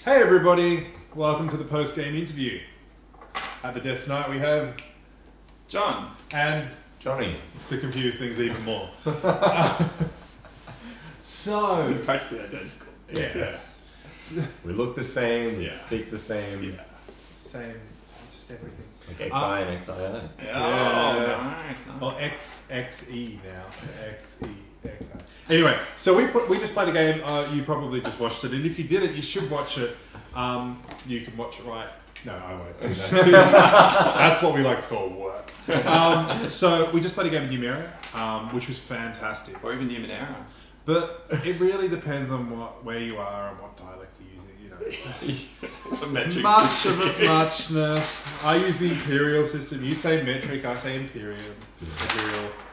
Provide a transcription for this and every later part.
Hey everybody, welcome to the post-game interview. At the desk tonight we have John and Johnny. To confuse things even more. So we're practically identical. Yeah. We look the same, we Yeah. speak the same. Yeah. Same, just everything. Like XI and XIO. Oh, nice. Well, XXE now. XE, XI. Anyway, so we just played a game. You probably just watched it, and if you did it, you should watch it. You can watch it right. No, I won't do that. That's what we like to call work. So we just played a game of Numenera, which was fantastic. Or even Numenera. But it really depends on where you are and what dialect you're using. You know, Metric much of it muchness. I use the imperial system. You say metric. I say imperium.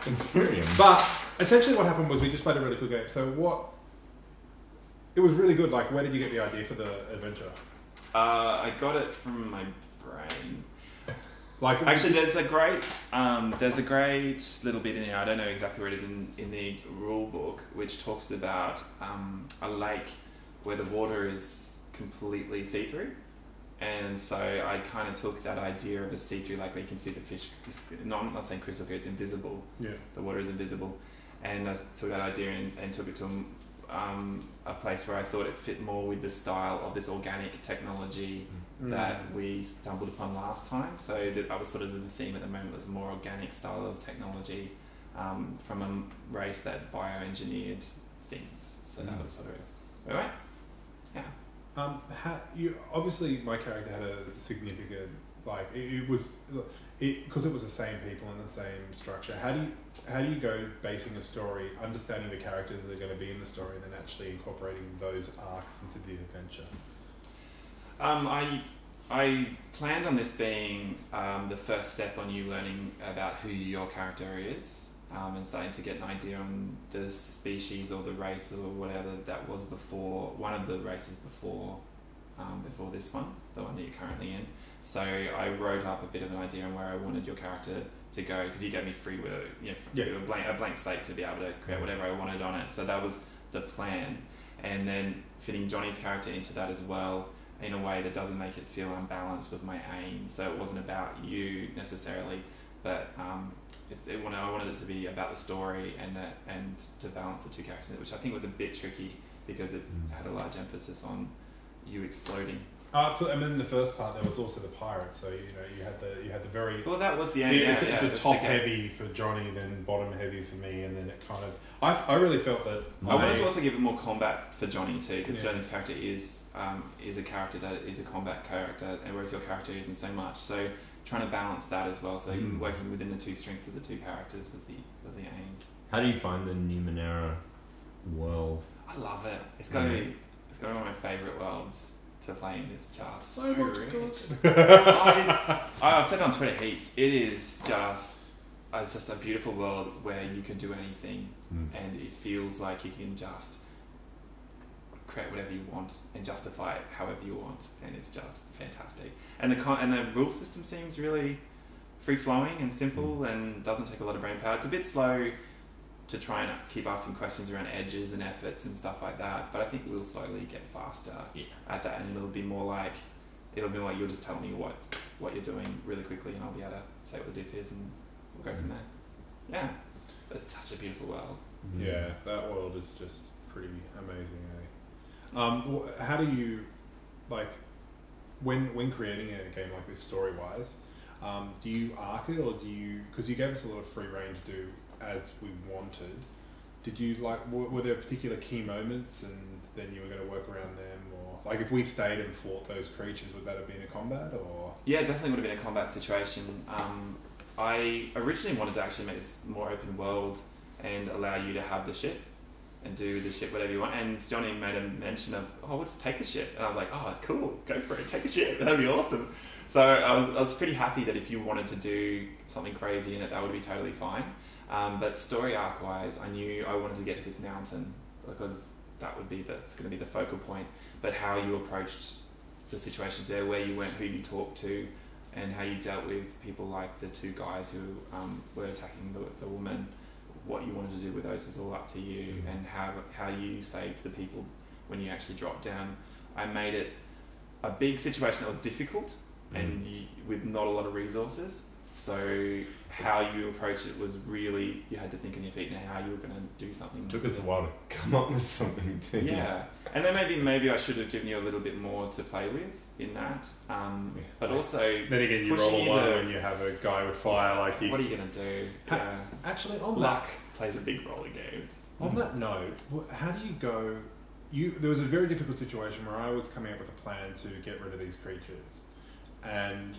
Imperium. But essentially, what happened was we just played a really cool game. So it was really good. Like, where did you get the idea for the adventure? I got it from my brain. Like, Actually, there's a great little bit in here. I don't know exactly where it is in the rule book, which talks about a lake where the water is completely see-through. And so I kind of took that idea of a see-through lake where you can see the fish. No, I'm not saying crystal clear, it's invisible. Yeah. The water is invisible. And I took that idea and took it to a place where I thought it fit more with the style of this organic technology that we stumbled upon last time. So that was sort of the theme at the moment, was a more organic style of technology from a race that bioengineered things. So that was sort of right. Yeah. Obviously my character had a significant, like, it was because it was the same people and the same structure. How do you go basing a story, understanding the characters that are going to be in the story, and then actually incorporating those arcs into the adventure? I planned on this being the first step on you learning about who your character is, and starting to get an idea on the species or the race or whatever that was before, one of the races before this one, the one that you're currently in. So I wrote up a bit of an idea on where I wanted your character to go, because you gave me free will, a blank slate to be able to create whatever I wanted on it. So that was the plan, and then fitting Johnny's character into that as well in a way that doesn't make it feel unbalanced was my aim. So it wasn't about you necessarily, but I wanted it to be about the story and to balance the two characters, which I think was a bit tricky because it had a large emphasis on you exploding. And then the first part there was also the pirates. So you had the very that was the end. It's a top heavy for Johnny, then bottom heavy for me, and then it kind of I really felt that I wanted to also give it more combat for Johnny too, because Johnny's character is a character that is a combat character, and whereas your character isn't so much. So trying to balance that as well. So working within the two strengths of the two characters was the aim. How do you find the Numenera world? I love it. It's going to be one of my favourite worlds to play in. It's just so rich. I've said it on Twitter heaps. It's just a beautiful world where you can do anything, and it feels like you can just create whatever you want and justify it however you want, and it's just fantastic. And the rule system seems really free flowing and simple, and doesn't take a lot of brain power. It's a bit slow to try and keep asking questions around edges and efforts and stuff like that, but I think we'll slowly get faster at that, and it'll be more like you'll just tell me what you're doing really quickly, and I'll be able to say what the diff is, and we'll go from there. Yeah, it's such a beautiful world. Yeah, that world is just pretty amazing. How do you, like, when creating a game like this story wise, do you arc it, or because you gave us a lot of free reign to do as we wanted, did you were there particular key moments and then you were going to work around them, or like if we stayed and fought those creatures, would that have been a combat? Or yeah, definitely would have been a combat situation. I originally wanted to actually make this more open world and allow you to have the ship and do the ship whatever you want, and Johnny made a mention of, we'll just take a ship, and I was like, cool, go for it, take a ship, that'd be awesome. So I was pretty happy that if you wanted to do something crazy in it, that would be totally fine. But story arc wise, I knew I wanted to get to this mountain because that's going to be the focal point. But how you approached the situations there, where you went, who you talked to, and how you dealt with people like the two guys who were attacking the woman, what you wanted to do with those was all up to you, and how you saved the people when you actually dropped down. I made it a big situation that was difficult and with not a lot of resources. So how you approach it was really, you had to think on your feet and how you were going to do something. It took us a while to come up with something too. Yeah. And then maybe I should have given you a little bit more to play with in that. But also... Then again, you roll a 1 when you have a guy with fire like you. What are you going to do? Actually, on luck plays a big role in games. On that note, how do you go... There was a very difficult situation where I was coming up with a plan to get rid of these creatures. And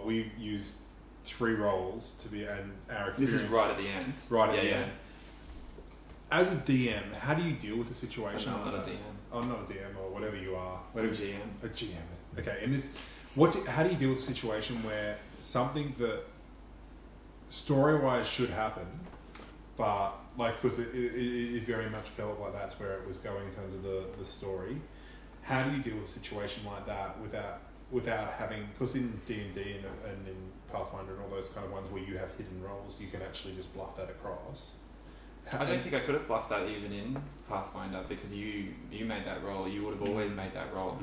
we've used 3 rolls to be, and our experience... This is right at the end. Right at the end. As a DM, how do you deal with the situation? I'm not a DM. I'm not a DM or whatever you are. A GM. A GM. Okay, and how do you deal with a situation where something that story-wise should happen, but because it very much felt like that's where it was going in terms of the story. How do you deal with a situation like that without having, because in D&D and in Pathfinder and all those kind of ones where you have hidden roles, you can actually just bluff that across. I don't think I could have bluffed that even in Pathfinder, because you made that roll. You would have always made that roll.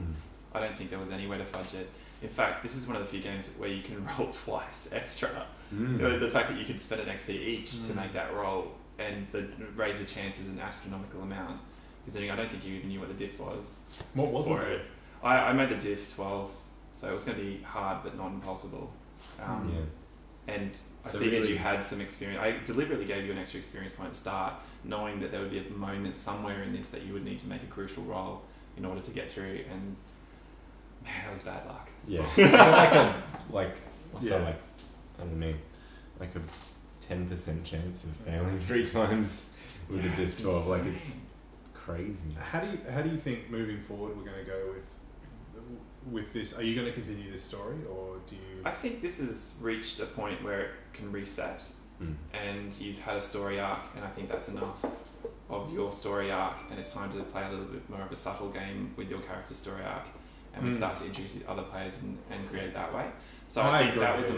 I don't think there was any way to fudge it. In fact, this is one of the few games where you can roll twice extra. The fact that you can spend an XP each to make that roll and raise the chances an astronomical amount. Considering I don't think you even knew what the diff was. What was it? I made the diff 12, so it was going to be hard but not impossible. And I figured really, you had some experience. I deliberately gave you an extra experience point at the start, knowing that there would be a moment somewhere in this that you would need to make a crucial roll in order to get through. And man, that was bad luck. Yeah, I don't know, like a 10% chance of failing 3 times with a diff 12. Like, it's crazy. How do you think moving forward we're going to go with this? Are you going to continue this story, or do you... I think this has reached a point where it can reset, and you've had a story arc, and I think that's enough of your story arc, and it's time to play a little bit more of a subtle game with your character's story arc, and we start to introduce other players and create that way. So I think that was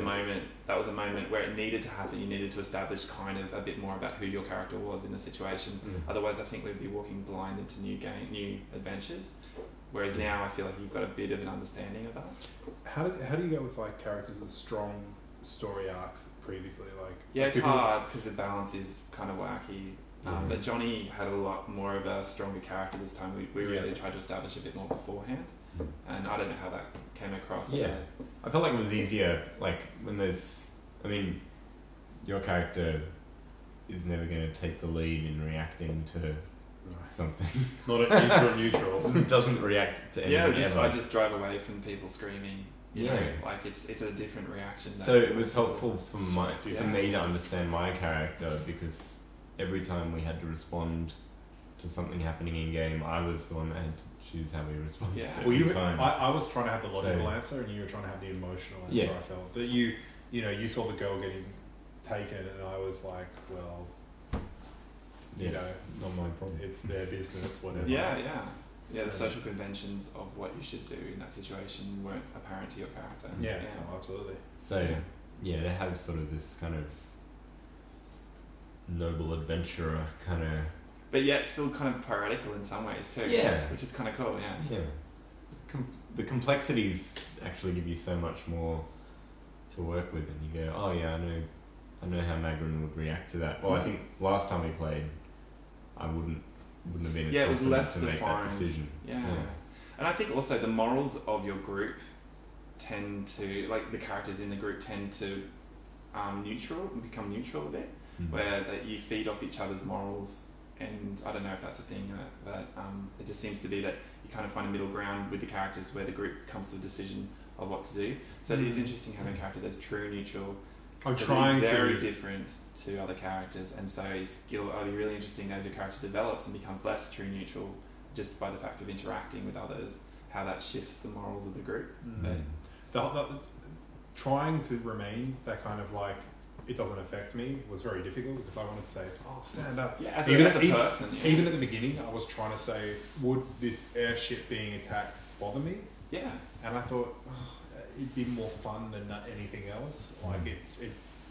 a moment where it needed to happen. You needed to establish kind of a bit more about who your character was in the situation. Otherwise, I think we'd be walking blind into new adventures. Whereas now I feel like you've got a bit of an understanding of that. How do you go with like characters with strong story arcs previously? It's hard because the balance is kind of wacky. But Johnny had a lot more of a stronger character this time. We really tried to establish a bit more beforehand. And I don't know how that came across. Yeah, I felt like it was easier, like when there's, I mean, your character is never going to take the lead in reacting to something. Not a neutral. Doesn't react to anything. I just drive away from people screaming. You know, like it's a different reaction. So it was helpful for me to understand my character, because every time we had to respond to something happening in game, I was the one that had to choose how we respond. I was trying to have the logical answer, and you were trying to have the emotional answer. I felt that you saw the girl getting taken, and I was like, well, not my problem. It's their business, whatever. The social conventions of what you should do in that situation weren't apparent to your character. Absolutely. So to have sort of this kind of noble adventurer kind of, but yet still kind of piratical in some ways too. Which is kind of cool. The complexities actually give you so much more to work with, and you go, oh yeah, I know how Magrin would react to that. Well, I think last time we played, I wouldn't have been as it was less to defined. make that decision. And I think also the morals of your group tend to, like the characters in the group tend to become neutral a bit, where that you feed off each other's morals. And I don't know if that's a thing, but it just seems to be that you kind of find a middle ground with the characters where the group comes to a decision of what to do. So it is interesting having a character that's true neutral. I'm trying very different to other characters, and so it'll be really interesting as your character develops and becomes less true neutral, just by the fact of interacting with others, how that shifts the morals of the group. Trying to remain that kind of like, it doesn't affect me, was very difficult, because I wanted to say, stand up. As a person. Even at the beginning, I was trying to say, would this airship being attacked bother me? Yeah. And I thought, it'd be more fun than anything else. Like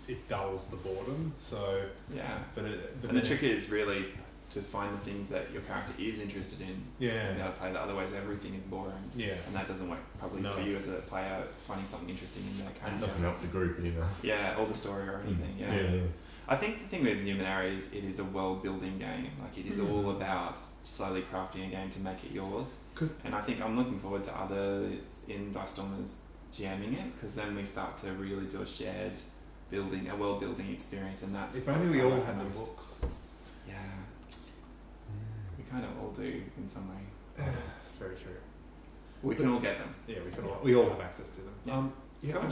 it dulls the boredom. So But the trick is really to find the things that your character is interested in and be able to play that. Otherwise, everything is boring. Yeah. And that doesn't work probably for you as a player, finding something interesting in that character. And it doesn't help the group either. Yeah, or the story or anything. Yeah. I think the thing with Numenera is it is a world-building game. Like, it is all about slowly crafting a game to make it yours. And I think I'm looking forward to others in Dicestormers GMing it, because then we start to really do a shared building, a world-building experience, and that's... If only we all had the books. Yeah. We kind of all do in some way. Very true. We can all get them. Yeah, we all have access to them. Yeah. Cool.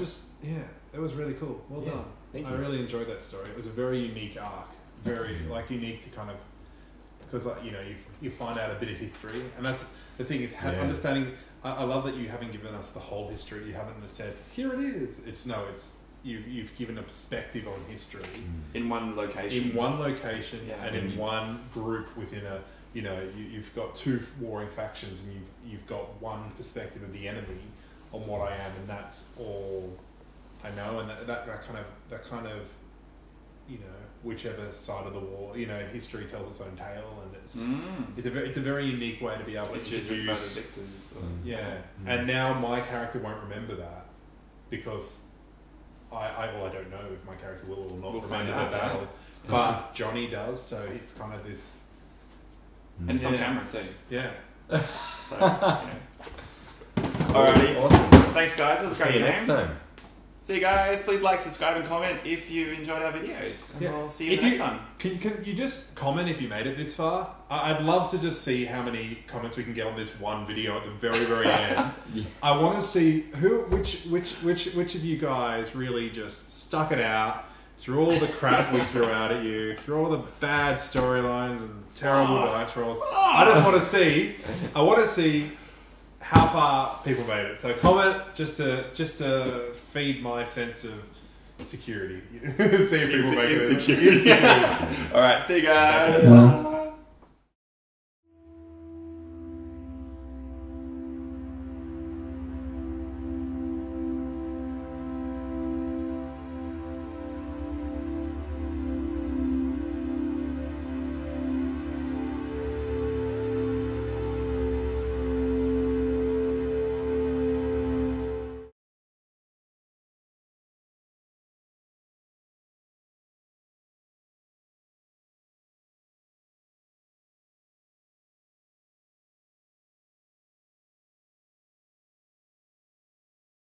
It was really cool. Well done. Thank you. I really enjoyed that story. It was a very unique arc. Very, unique to kind of... Because, you find out a bit of history, and that's... The thing is, understanding... I love that you haven't given us the whole history. You haven't said, here it is. You've given a perspective on history. In one location. And in one group within a... you've got two warring factions, and you've got one perspective of the enemy on what I am, and that's all I know. And that kind of whichever side of the war, history tells its own tale, and it's a very unique way to be able to introduce victors. And now my character won't remember that, because I don't know if my character will or not remember that battle, but Johnny does, so it's kind of this. And it's on camera too. Yeah. So Alrighty. Awesome. Thanks, guys. It was great. See you next time. See you guys. Please like, subscribe, and comment if you enjoyed our videos. And we'll see you next time. Can you just comment if you made it this far? I'd love to just see how many comments we can get on this one video at the very, very end. I want to see which of you guys really just stuck it out through all the crap we threw out at you, through all the bad storylines and terrible dice rolls. I just want to see how far people made it. So comment just to feed my sense of security. See if people make it. Alright, see you guys.